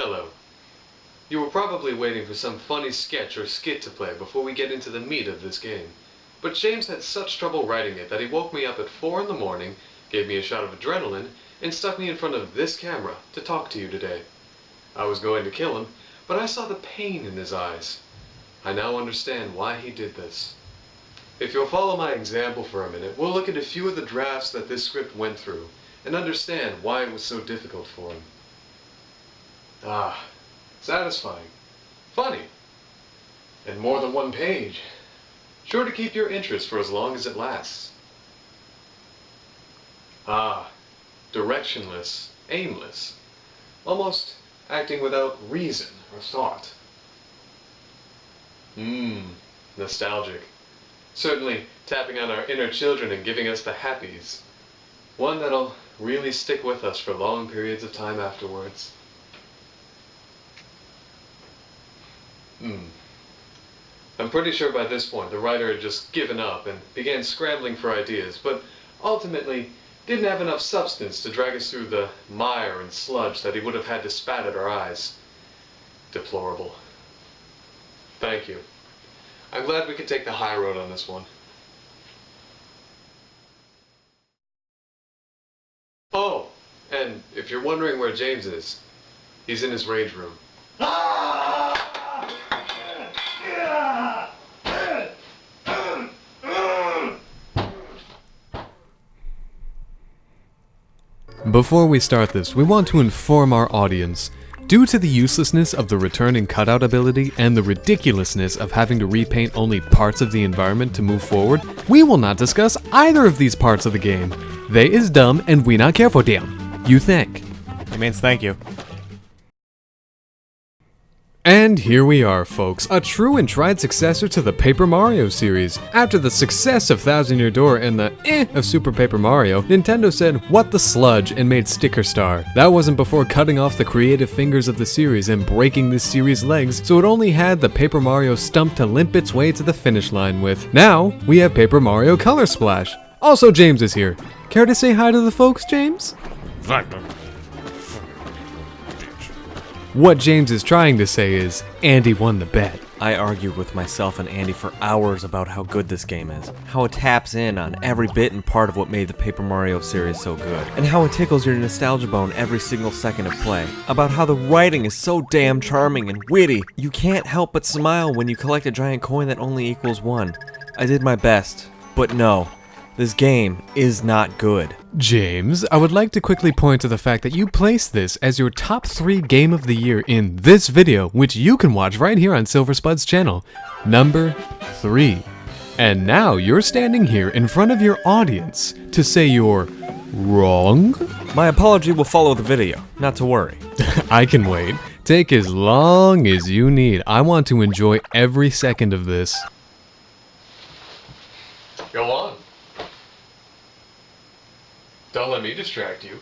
Hello. You were probably waiting for some funny sketch or skit to play before we get into the meat of this game. But James had such trouble writing it that he woke me up at 4 in the morning, gave me a shot of adrenaline, and stuck me in front of this camera to talk to you today. I was going to kill him, but I saw the pain in his eyes. I now understand why he did this. If you'll follow my example for a minute, we'll look at a few of the drafts that this script went through, and understand why it was so difficult for him. Satisfying, funny, and more than one page. Sure to keep your interest for as long as it lasts. Directionless, aimless, almost acting without reason or thought. Nostalgic. Certainly tapping on our inner children and giving us the happies. One that'll really stick with us for long periods of time afterwards. I'm pretty sure by this point the writer had just given up and began scrambling for ideas, but ultimately didn't have enough substance to drag us through the mire and sludge that he would have had to spat at our eyes. Deplorable. Thank you. I'm glad we could take the high road on this one. Oh, and if you're wondering where James is, he's in his rage room. Before we start this, we want to inform our audience. Due to the uselessness of the return and cutout ability and the ridiculousness of having to repaint only parts of the environment to move forward, we will not discuss either of these parts of the game. They is dumb and we not care for them. You think? It means thank you. And here we are, folks, a true and tried successor to the Paper Mario series. After the success of Thousand Year Door and the of Super Paper Mario, Nintendo said, "What the sludge," and made Sticker Star. That wasn't before cutting off the creative fingers of the series and breaking this series' legs, so it only had the Paper Mario stump to limp its way to the finish line with. Now, we have Paper Mario Color Splash. Also, James is here. Care to say hi to the folks, James? What James is trying to say is, Andy won the bet. I argued with myself and Andy for hours about how good this game is, how it taps in on every bit and part of what made the Paper Mario series so good, and how it tickles your nostalgia bone every single second of play, about how the writing is so damn charming and witty, you can't help but smile when you collect a giant coin that only equals 1. I did my best, but no. This game is not good. James, I would like to quickly point to the fact that you placed this as your top 3 game of the year in this video, which you can watch right here on Silverspud's channel. Number 3. And now you're standing here in front of your audience to say you're wrong? My apology will follow the video, not to worry. I can wait. Take as long as you need. I want to enjoy every second of this. Go on. Don't let me distract you.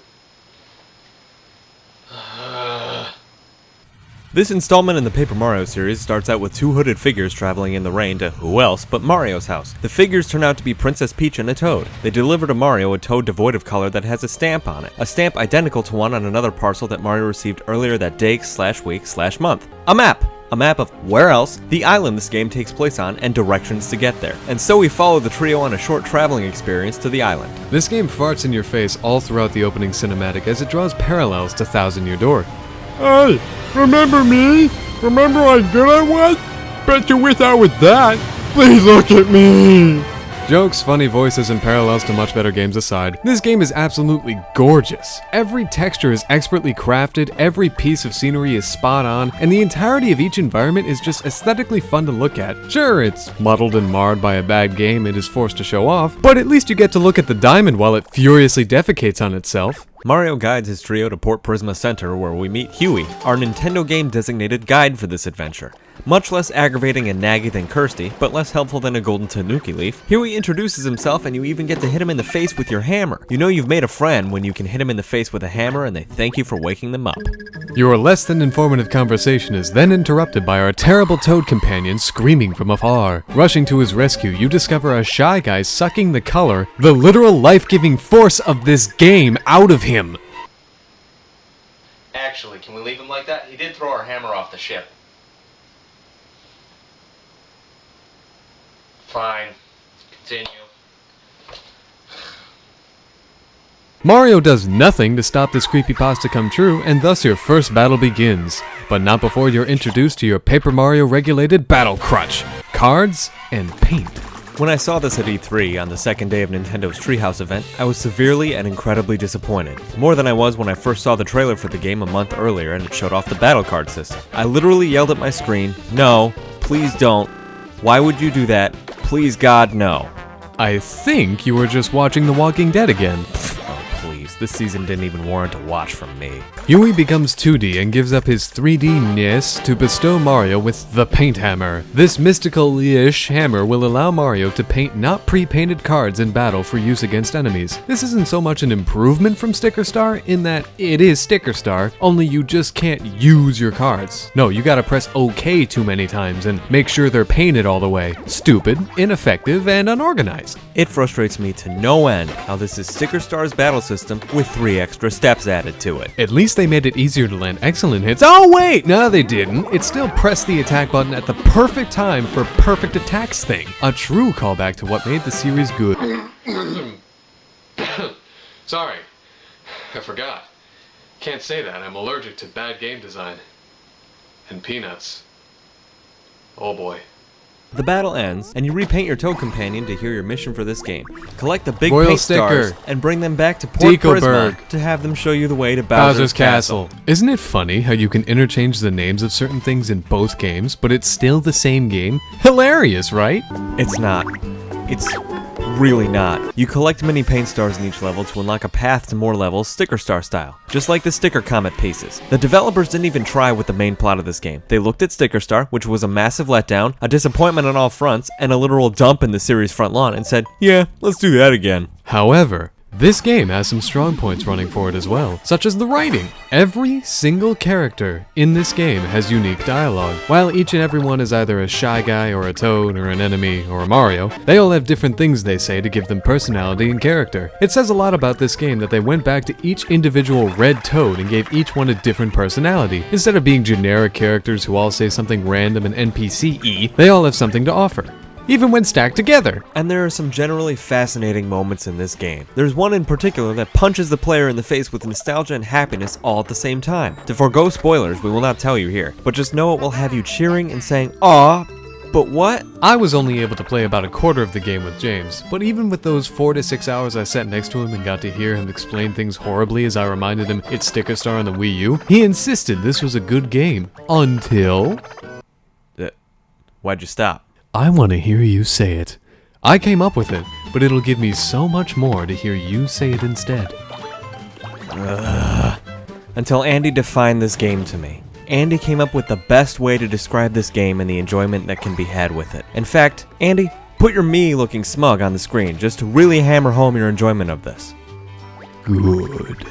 This installment in the Paper Mario series starts out with 2 hooded figures traveling in the rain to who else but Mario's house. The figures turn out to be Princess Peach and a Toad. They deliver to Mario a Toad devoid of color that has a stamp on it. A stamp identical to one on another parcel that Mario received earlier that day/week/month. A map! A map of where else, the island this game takes place on, and directions to get there. And so we follow the trio on a short traveling experience to the island. This game farts in your face all throughout the opening cinematic as it draws parallels to Thousand Year Door. Hey, remember me? Remember how good I was? Bet you wish I was that. Please look at me. Jokes, funny voices, and parallels to much better games aside, this game is absolutely gorgeous. Every texture is expertly crafted, every piece of scenery is spot on, and the entirety of each environment is just aesthetically fun to look at. Sure, it's muddled and marred by a bad game it is forced to show off, but at least you get to look at the diamond while it furiously defecates on itself. Mario guides his trio to Port Prisma Center where we meet Huey, our Nintendo game designated guide for this adventure. Much less aggravating and naggy than Kirsty, but less helpful than a golden tanuki leaf, Huey introduces himself and you even get to hit him in the face with your hammer. You know you've made a friend when you can hit him in the face with a hammer and they thank you for waking them up. Your less than informative conversation is then interrupted by our terrible Toad companion screaming from afar. Rushing to his rescue, you discover a Shy Guy sucking the color, the literal life-giving force of this game, out of him. Actually, can we leave him like that? He did throw our hammer off the ship. Fine. Continue. Mario does nothing to stop this creepypasta come true, and thus your first battle begins. But not before you're introduced to your Paper Mario regulated battle crutch, cards and paint. When I saw this at E3 on the second day of Nintendo's Treehouse event, I was severely and incredibly disappointed. More than I was when I first saw the trailer for the game a month earlier and it showed off the battle card system. I literally yelled at my screen, "No, please don't. Why would you do that? Please God, no." I think you were just watching The Walking Dead again. Please, this season didn't even warrant a watch from me. Yui becomes 2D and gives up his 3D-ness to bestow Mario with the Paint Hammer. This mystical-ish hammer will allow Mario to paint not pre-painted cards in battle for use against enemies. This isn't so much an improvement from Sticker Star in that it is Sticker Star, only you just can't use your cards. No, you gotta press OK too many times and make sure they're painted all the way. Stupid, ineffective, and unorganized. It frustrates me to no end how this is Sticker Star's battle system with 3 extra steps added to it. At least they made it easier to land excellent hits. Oh wait, no they didn't. It still pressed the attack button at the perfect time for perfect attacks thing. A true callback to what made the series good. Sorry, I forgot. Can't say that, I'm allergic to bad game design. And peanuts. Oh boy. The battle ends, and you repaint your Toad companion to hear your mission for this game. Collect the big Royal paint Sticker. stars and bring them back to Port Decoburg. Prisma to have them show you the way to Bowser's Castle. Isn't it funny how you can interchange the names of certain things in both games, but it's still the same game? Hilarious, right? It's not. It's really not. You collect mini paint stars in each level to unlock a path to more levels, Sticker Star style. Just like the Sticker Comet pieces. The developers didn't even try with the main plot of this game. They looked at Sticker Star, which was a massive letdown, a disappointment on all fronts, and a literal dump in the series' front lawn, and said, yeah, let's do that again. However, this game has some strong points running for it as well, such as the writing. Every single character in this game has unique dialogue. While each and every one is either a shy guy or a Toad or an enemy or a Mario, they all have different things they say to give them personality and character. It says a lot about this game that they went back to each individual red Toad and gave each one a different personality. Instead of being generic characters who all say something random and NPC-y, they all have something to offer, even when stacked together. And there are some generally fascinating moments in this game. There's one in particular that punches the player in the face with nostalgia and happiness all at the same time. To forego spoilers, we will not tell you here, but just know it will have you cheering and saying, "Aw, but what?" I was only able to play about a quarter of the game with James, but even with those 4 to 6 hours I sat next to him and got to hear him explain things horribly as I reminded him it's Sticker Star on the Wii U, he insisted this was a good game. Until... Why'd you stop? I want to hear you say it. I came up with it, but it'll give me so much more to hear you say it instead. Until Andy defined this game to me. Andy came up with the best way to describe this game and the enjoyment that can be had with it. In fact, Andy, put your me looking smug on the screen just to really hammer home your enjoyment of this. Good.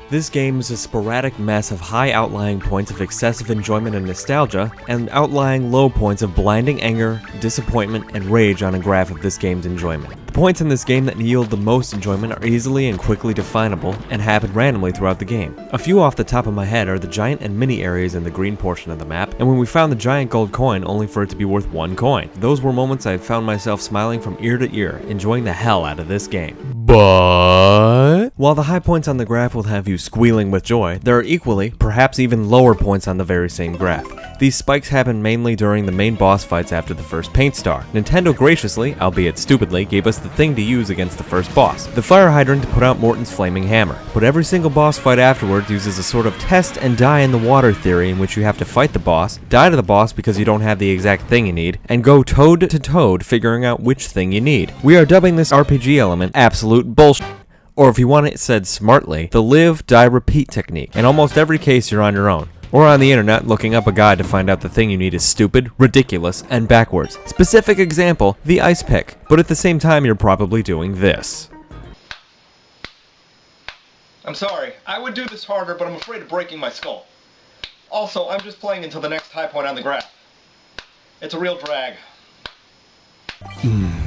This game is a sporadic mess of high outlying points of excessive enjoyment and nostalgia, and outlying low points of blinding anger, disappointment, and rage on a graph of this game's enjoyment. The points in this game that yield the most enjoyment are easily and quickly definable, and happen randomly throughout the game. A few off the top of my head are the giant and mini areas in the green portion of the map, and when we found the giant gold coin only for it to be worth 1 coin. Those were moments I found myself smiling from ear to ear, enjoying the hell out of this game. But... While the high points on the graph will have you squealing with joy, there are equally, perhaps even lower points on the very same graph. These spikes happen mainly during the main boss fights after the first paint star. Nintendo graciously, albeit stupidly, gave us the thing to use against the first boss, the fire hydrant to put out Morton's flaming hammer. But every single boss fight afterwards uses a sort of test and die in the water theory in which you have to fight the boss, die to the boss because you don't have the exact thing you need, and go toad to toad figuring out which thing you need. We are dubbing this RPG element absolute bullshit. Or if you want it said smartly, the live, die, repeat technique. In almost every case, you're on your own. Or on the internet looking up a guide to find out the thing you need is stupid, ridiculous, and backwards. Specific example, the ice pick. But at the same time, you're probably doing this. I'm sorry. I would do this harder, but I'm afraid of breaking my skull. Also, I'm just playing until the next high point on the graph. It's a real drag.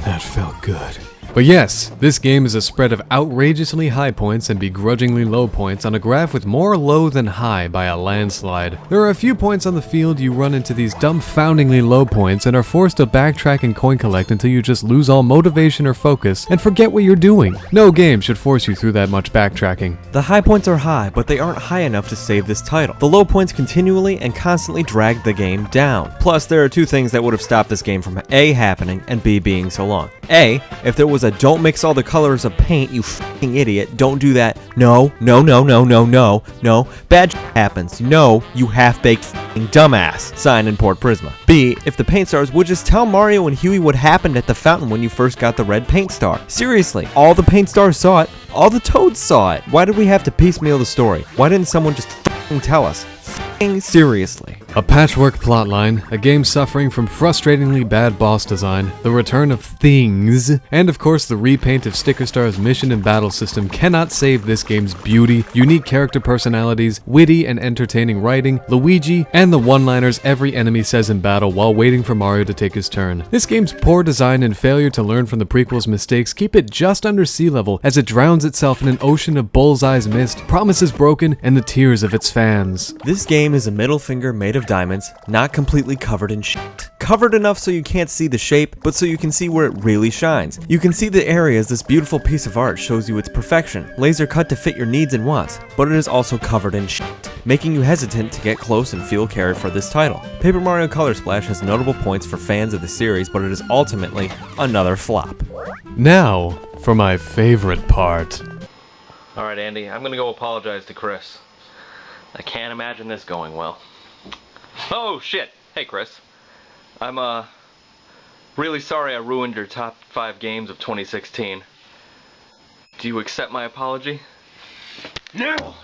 That felt good. But yes, this game is a spread of outrageously high points and begrudgingly low points on a graph with more low than high by a landslide. There are a few points on the field you run into these dumbfoundingly low points and are forced to backtrack and coin collect until you just lose all motivation or focus and forget what you're doing. No game should force you through that much backtracking. The high points are high, but they aren't high enough to save this title. The low points continually and constantly drag the game down. Plus, there are two things that would have stopped this game from A, happening, and B, being so long. A, if there was a don't mix all the colors of paint, you f***ing idiot, don't do that. No, no, no, no, no, no, no. Bad shit happens. No, you half-baked f***ing dumbass. Signed in Port Prisma. B, if the paint stars would just tell Mario and Huey what happened at the fountain when you first got the red paint star. Seriously, all the paint stars saw it. All the Toads saw it. Why did we have to piecemeal the story? Why didn't someone just f***ing tell us? F***ing seriously. A patchwork plotline, a game suffering from frustratingly bad boss design, the return of things, and of course the repaint of Sticker Star's mission and battle system cannot save this game's beauty, unique character personalities, witty and entertaining writing, Luigi, and the one-liners every enemy says in battle while waiting for Mario to take his turn. This game's poor design and failure to learn from the prequel's mistakes keep it just under sea level as it drowns itself in an ocean of bullseye's mist, promises broken, and the tears of its fans. This game is a middle finger made of diamonds, not completely covered in shit. Covered enough so you can't see the shape, but so you can see where it really shines. You can see the areas this beautiful piece of art shows you its perfection, laser cut to fit your needs and wants, but it is also covered in shit, making you hesitant to get close and feel cared for this title. Paper Mario Color Splash has notable points for fans of the series, but it is ultimately another flop. Now, for my favorite part. Alright, Andy, I'm gonna go apologize to Chris. I can't imagine this going well. Oh, shit! Hey, Chris. I'm, really sorry I ruined your top 5 games of 2016. Do you accept my apology? No!